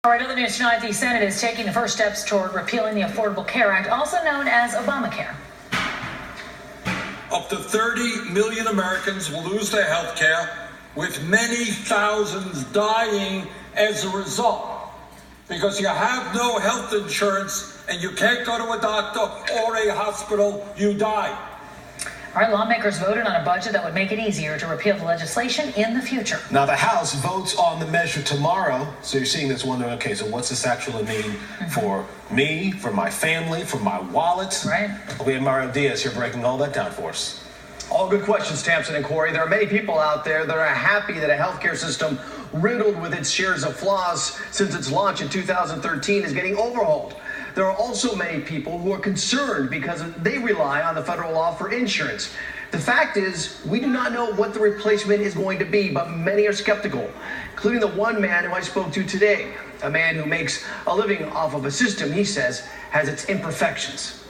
All right, other news tonight, the Senate is taking the first steps toward repealing the Affordable Care Act, also known as Obamacare. Up to 30 million Americans will lose their health care, with many thousands dying as a result. Because you have no health insurance and you can't go to a doctor or a hospital, you die. All right, lawmakers voted on a budget that would make it easier to repeal the legislation in the future. Now, the House votes on the measure tomorrow. So you're seeing this wondering, okay, so what's this actually mean for me, for my family, for my wallet? Right. We have Mario Diaz here breaking all that down for us. All good questions, Tamsin and Corey. There are many people out there that are happy that a healthcare system riddled with its shares of flaws since its launch in 2013 is getting overhauled. There are also many people who are concerned because they rely on the federal law for insurance. The fact is, we do not know what the replacement is going to be, but many are skeptical, including the one man who I spoke to today, a man who makes a living off of a system he says has its imperfections.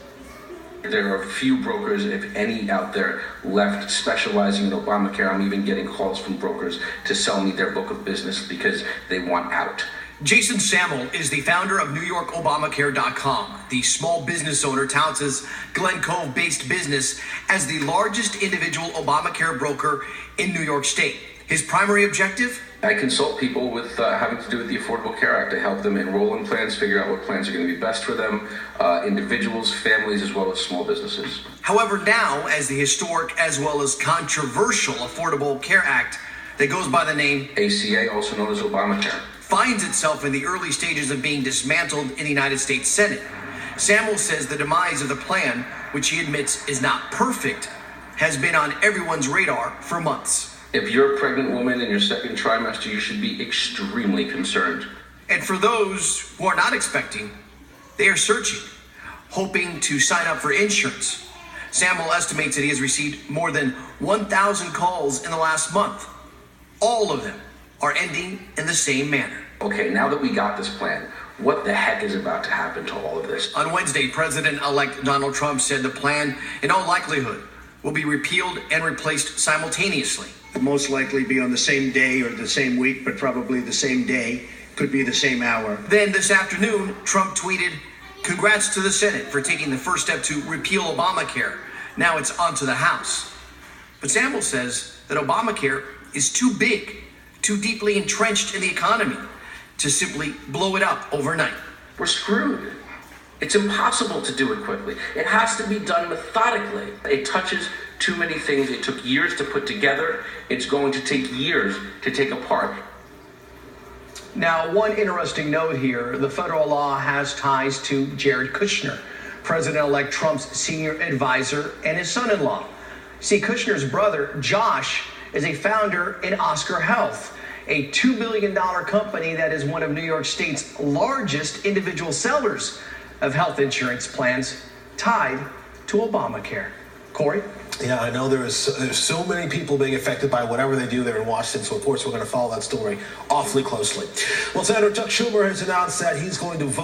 There are few brokers, if any, out there left specializing in Obamacare. I'm even getting calls from brokers to sell me their book of business because they want out. Jason Samel is the founder of NewYorkObamacare.com. The small business owner touts his Glen Cove-based business as the largest individual Obamacare broker in New York State. His primary objective? I consult people with having to do with the Affordable Care Act to help them enroll in plans, figure out what plans are going to be best for them, individuals, families, as well as small businesses. However, now, as the historic as well as controversial Affordable Care Act that goes by the name ACA, also known as Obamacare, finds itself in the early stages of being dismantled in the United States Senate, Samel says the demise of the plan, which he admits is not perfect, has been on everyone's radar for months. If you're a pregnant woman in your second trimester, you should be extremely concerned. And for those who are not expecting, they are searching, hoping to sign up for insurance. Samel estimates that he has received more than 1,000 calls in the last month. All of them are ending in the same manner. Okay, now that we got this plan, what the heck is about to happen to all of this? On Wednesday, President-elect Donald Trump said the plan, in all likelihood, will be repealed and replaced simultaneously. It'll most likely be on the same day or the same week, but probably the same day. Could be the same hour. Then this afternoon, Trump tweeted, "Congrats to the Senate for taking the first step to repeal Obamacare. Now it's on to the House." But Samel says that Obamacare is too big, too deeply entrenched in the economy to simply blow it up overnight. We're screwed. It's impossible to do it quickly. It has to be done methodically. It touches too many things. It took years to put together. It's going to take years to take apart. Now, one interesting note here, the federal law has ties to Jared Kushner, President-elect Trump's senior advisor and his son-in-law. See, Kushner's brother, Josh, is a founder in Oscar Health, a $2 billion company that is one of New York State's largest individual sellers of health insurance plans tied to Obamacare. Corey? Yeah, I know there's so many people being affected by whatever they do there in Washington, so of course we're going to follow that story awfully closely. Well, Senator Chuck Schumer has announced that he's going to vote